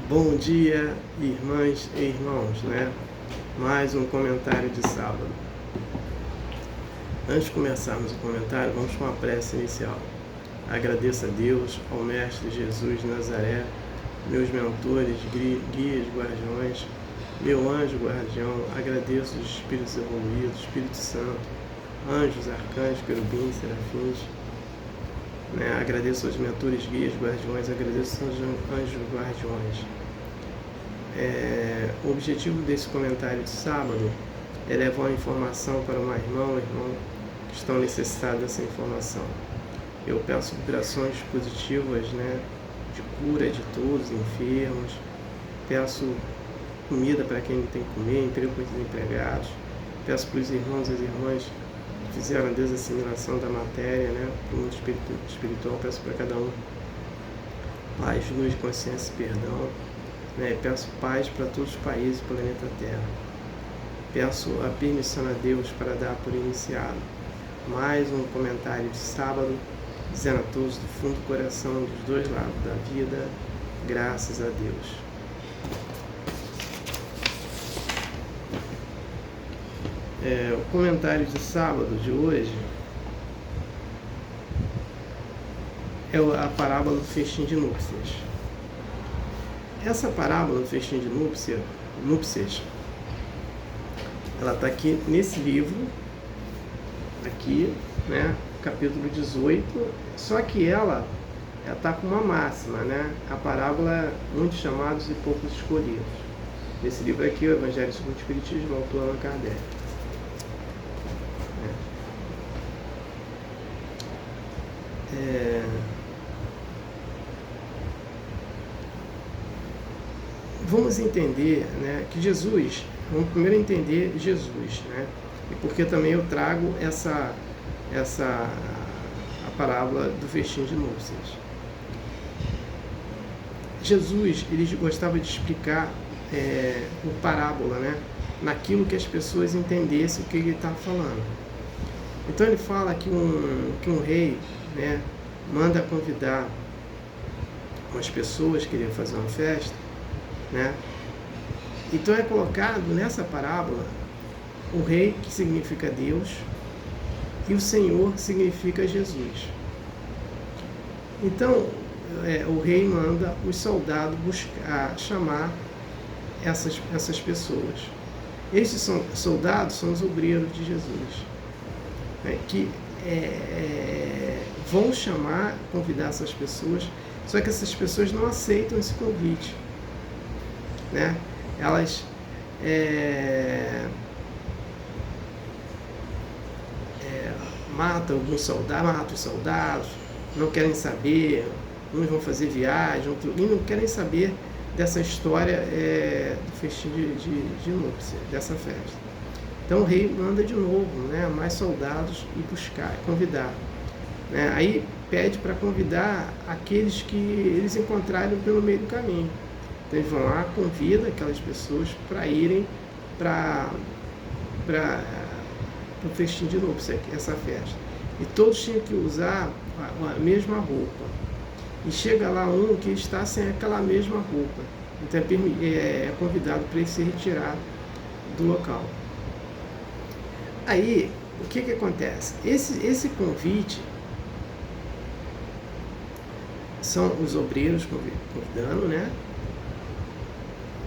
Bom dia, irmãs e irmãos, né? Mais um comentário de sábado. Antes de começarmos o comentário, vamos com a prece inicial. Agradeço a Deus, ao Mestre Jesus de Nazaré, meus mentores, guias, guardiões, meu anjo guardião, agradeço os espíritos evoluídos, Espírito Santo, anjos, arcanjos, querubins, serafins, né? Agradeço aos mentores, guias, guardiões, agradeço aos anjos guardiões. O objetivo desse comentário de sábado é levar uma informação para uma irmã ou irmão que estão necessitados dessa informação. Eu peço vibrações positivas, né, de cura de todos, enfermos, peço comida para quem não tem que comer, emprego para os desempregados, peço para os irmãos e as irmãs que fizeram a desassimilação da matéria, né, para o mundo espiritual, peço para cada um paz, luz, consciência e perdão. Peço paz para todos os países do planeta Terra. Peço a permissão a Deus para dar por iniciado mais um comentário de sábado, dizendo a todos do fundo do coração, dos dois lados da vida, graças a Deus. O comentário de sábado de hoje é a parábola do festim de núpcias. Essa parábola do festim de núpcias, ela está aqui nesse livro, aqui, né, capítulo 18, só que ela está com uma máxima, né? A parábola muitos chamados e poucos escolhidos. Esse livro aqui, o Evangelho segundo o Espiritismo, autor Allan Kardec. Vamos entender, né, que Jesus, vamos primeiro entender Jesus, né, e porque também eu trago a parábola do festim de núpcias. Jesus, ele gostava de explicar por parábola, né, naquilo que as pessoas entendessem o que ele estava falando. Então ele fala que um rei, né, manda convidar umas pessoas que queriam fazer uma festa, né? Então é colocado nessa parábola o rei, que significa Deus, e o Senhor, que significa Jesus. Então o rei manda os soldados chamar essas pessoas. Esses soldados são os obreiros de Jesus, né, que vão convidar essas pessoas, só que essas pessoas não aceitam esse convite, né? Elas matam os soldados, não querem saber, uns vão fazer viagem, outros não querem saber dessa história do festim de núpcia, dessa festa. Então o rei manda de novo, né, mais soldados e convidar. Né? Aí pede para convidar aqueles que eles encontraram pelo meio do caminho. Então eles vão lá, convida aquelas pessoas para irem para o festim de núpcia, essa festa. E todos tinham que usar a mesma roupa. E chega lá um que está sem aquela mesma roupa. Então é convidado para ele se retirar do local. Aí, o que acontece? Esse convite são os obreiros convidando, né?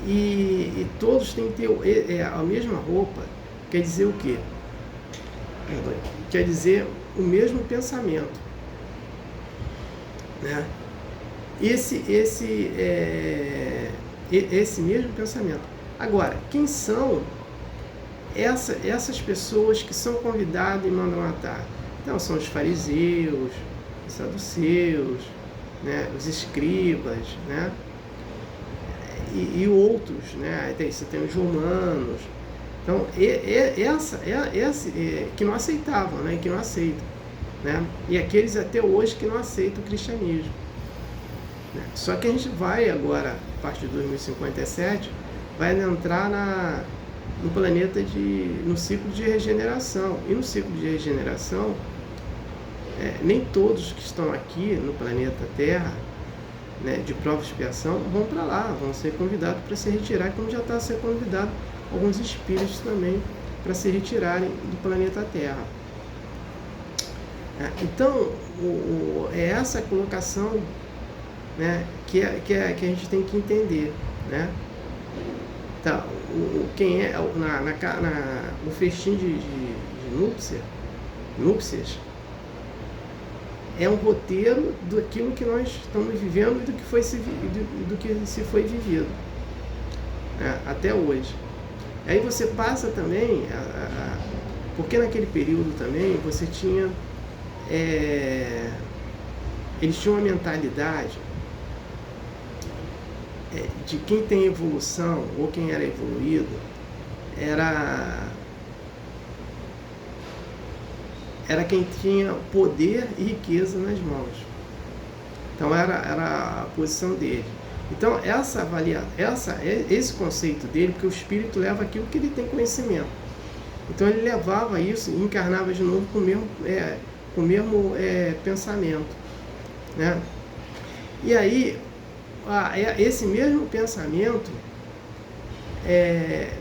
E todos têm que ter a mesma roupa. Quer dizer o quê? Quer dizer o mesmo pensamento, né? Esse mesmo pensamento. Agora, quem são essas pessoas que são convidadas e mandam matar? Então, são os fariseus, os saduceus, né? Os escribas, né? E outros, né? Você tem os romanos. Então, que não aceitavam, né? Que não aceitam, né? E aqueles até hoje que não aceitam o cristianismo, né? Só que a gente vai agora, a partir de 2057, vai entrar no planeta no ciclo de regeneração. E no ciclo de regeneração, nem todos que estão aqui no planeta Terra, né, de prova e expiação, vão para lá, vão ser convidados para se retirar, como já está sendo convidado alguns espíritos também para se retirarem do planeta Terra. Então, é essa colocação, né, que a gente tem que entender, né? Tá, quem é o festim de núpcias é um roteiro daquilo que nós estamos vivendo e do que se foi vivido, né, até hoje. Aí você passa também, porque naquele período também você tinha, eles tinham uma mentalidade de quem tem evolução ou quem era evoluído, era quem tinha poder e riqueza nas mãos. Então era a posição dele. Então esse conceito dele, porque o espírito leva aquilo que ele tem conhecimento. Então ele levava isso e encarnava de novo com o mesmo pensamento, né? E aí esse mesmo pensamento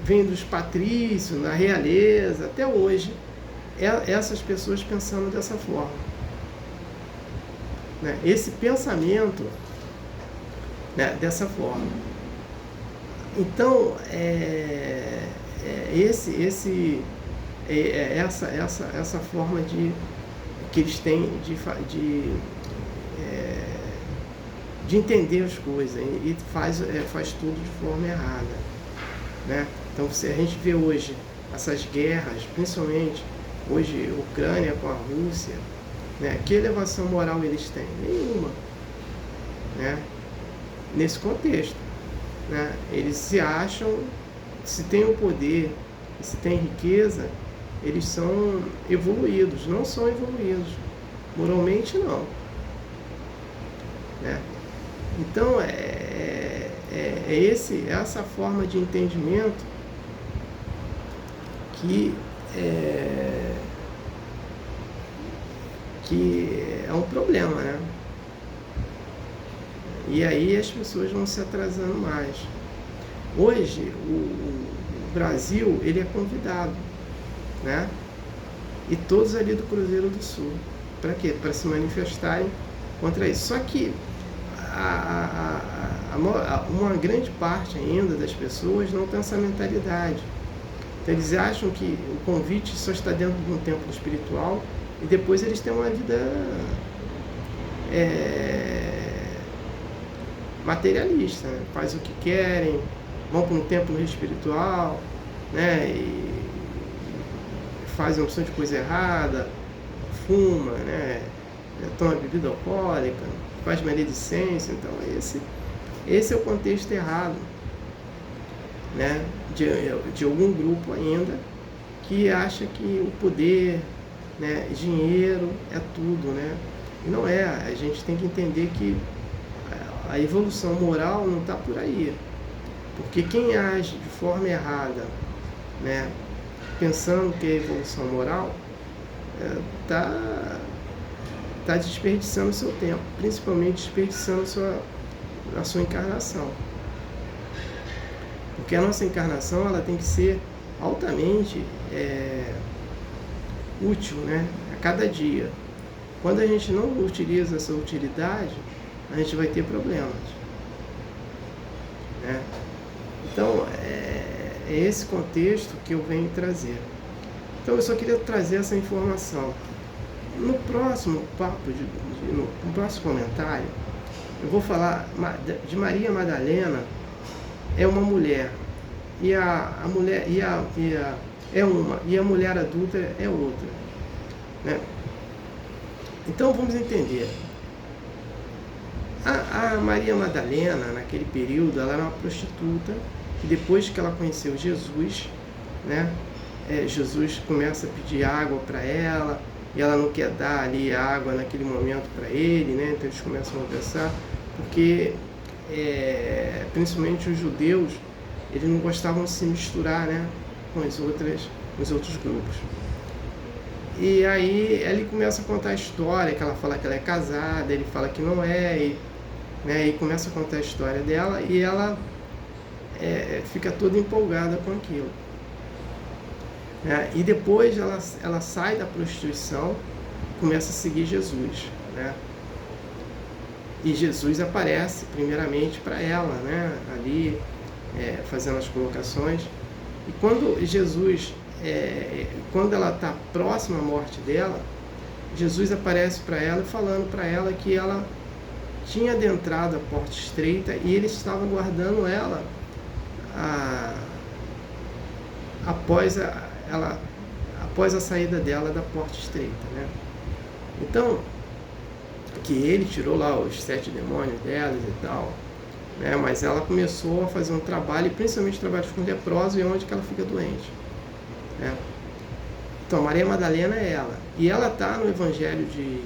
vem dos patrícios, da realeza, até hoje, essas pessoas pensando dessa forma, né? Esse pensamento, né, dessa forma. Então, essa forma que eles têm de entender as coisas e faz tudo de forma errada, né? Então, a gente vê hoje essas guerras, principalmente hoje Ucrânia com a Rússia, né? Que elevação moral eles têm? Nenhuma, né? Nesse contexto, né? Eles se acham, se têm o poder, se têm riqueza, eles são evoluídos. Não são evoluídos moralmente, não, né? Então essa forma de entendimento que é um problema, né? E aí as pessoas vão se atrasando mais. Hoje o Brasil, ele é convidado, né? E todos ali do Cruzeiro do Sul. Para quê? Para se manifestarem contra isso. Só que uma grande parte ainda das pessoas não tem essa mentalidade. Então eles acham que o convite só está dentro de um templo espiritual e depois eles têm uma vida materialista, né? Faz o que querem, vão para um templo espiritual, né? E faz uma opção de coisa errada, fuma, né? Toma bebida alcoólica, faz maledicência. Então esse é o contexto errado, né? De algum grupo ainda que acha que o poder, né, dinheiro é tudo, né? E não é. A gente tem que entender que a evolução moral não está por aí, porque quem age de forma errada, né, pensando que é evolução moral, está desperdiçando o seu tempo, principalmente desperdiçando a sua encarnação. Porque a nossa encarnação, ela tem que ser altamente útil, né, a cada dia. Quando a gente não utiliza essa utilidade, a gente vai ter problemas, né? Então, é esse contexto que eu venho trazer. Então, eu só queria trazer essa informação. No próximo papo, no próximo comentário, eu vou falar de Maria Madalena. É uma mulher, e a mulher é uma, e a mulher adulta é outra, né? Então vamos entender. A Maria Madalena, naquele período, ela era uma prostituta, e depois que ela conheceu Jesus, né, Jesus começa a pedir água para ela, e ela não quer dar ali água naquele momento para ele, né? Então eles começam a conversar, porque principalmente os judeus, eles não gostavam de se misturar, né, com os outros grupos. E aí ele começa a contar a história, que ela fala que ela é casada, ele fala que não é, né? E começa a contar a história dela e ela fica toda empolgada com aquilo. E depois ela sai da prostituição, começa a seguir Jesus, né? E Jesus aparece primeiramente para ela, né? Ali fazendo as colocações. E quando Jesus, quando ela está próxima à morte dela, Jesus aparece para ela falando para ela que ela tinha adentrado a porta estreita e ele estava guardando ela após a saída dela da porta estreita, né? Então, que ele tirou lá os 7 demônios delas e tal, né? Mas ela começou a fazer um trabalho, principalmente trabalhos com leprosos, e onde que ela fica doente, né? Então, Maria Madalena é ela. E ela está no Evangelho de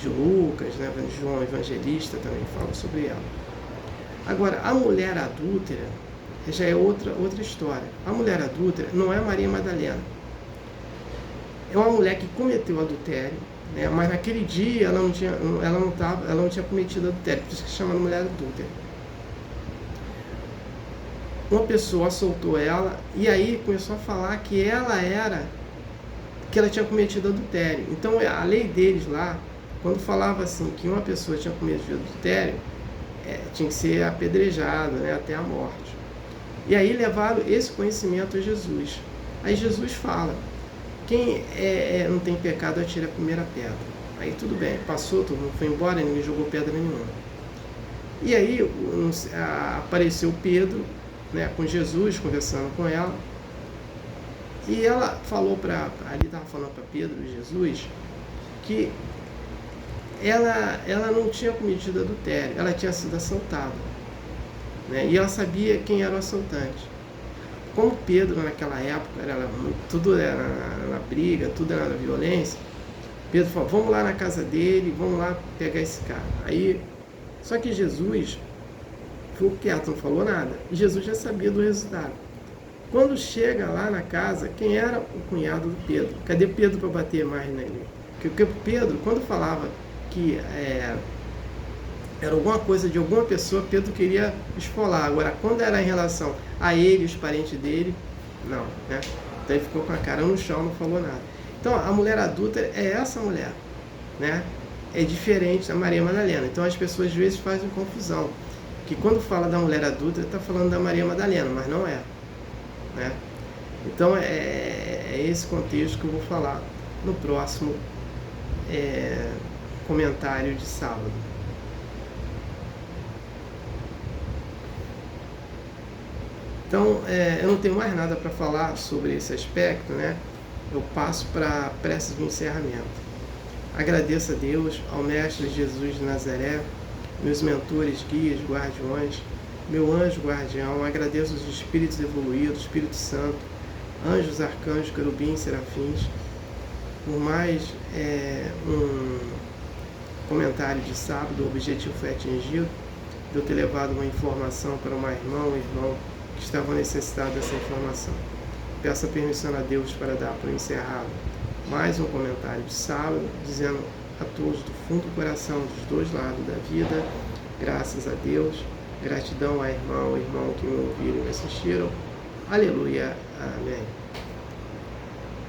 Lucas, né? João Evangelista também fala sobre ela. Agora, a mulher adúltera já é outra história. A mulher adúltera não é Maria Madalena. É uma mulher que cometeu adultério, né? Mas naquele dia ela não tinha cometido adultério, por isso que se chama de mulher adúltera. Uma pessoa assaltou ela e aí começou a falar que ela tinha cometido adultério. Então a lei deles lá, quando falava assim que uma pessoa tinha cometido adultério, tinha que ser apedrejado, né, até a morte. E aí levaram esse conhecimento a Jesus. Aí Jesus fala: quem não tem pecado atira a primeira pedra. Aí tudo bem, passou, todo mundo foi embora, ninguém jogou pedra nenhuma. E aí apareceu Pedro, né, com Jesus, conversando com ela. E ela falou ali estava falando para Pedro e Jesus que ela não tinha cometido adultério, ela tinha sido assaltada, né? E ela sabia quem era o assaltante. Como Pedro naquela época tudo era na briga, tudo era na violência, Pedro falou: vamos lá na casa dele, vamos lá pegar esse cara. Aí, só que Jesus ficou quieto, não falou nada. E Jesus já sabia do resultado. Quando chega lá na casa, quem era o cunhado do Pedro? Cadê Pedro para bater mais nele? Porque Pedro, quando falava que era alguma coisa de alguma pessoa, Pedro queria esfolar. Agora, quando era em relação a ele, os parentes dele, não, né? Então ele ficou com a cara no chão, não falou nada. Então a mulher adulta é essa mulher, né? É diferente da Maria Madalena. Então as pessoas às vezes fazem confusão, que quando fala da mulher adulta está falando da Maria Madalena, mas não é, né? Então é esse contexto que eu vou falar no próximo comentário de sábado. Então, eu não tenho mais nada para falar sobre esse aspecto, né? Eu passo para preces de encerramento. Agradeço a Deus, ao Mestre Jesus de Nazaré, meus mentores, guias, guardiões, meu anjo guardião. Agradeço os espíritos evoluídos, Espírito Santo, anjos, arcanjos, querubins, serafins, por mais um comentário de sábado. O objetivo foi atingido, de eu ter levado uma informação para uma irmã ou irmão que estavam necessitados dessa informação. Peço a permissão a Deus para dar por encerrado mais um comentário de sábado, dizendo a todos do fundo do coração, dos dois lados da vida, graças a Deus, gratidão à irmã ou irmão que me ouviram e me assistiram. Aleluia, amém.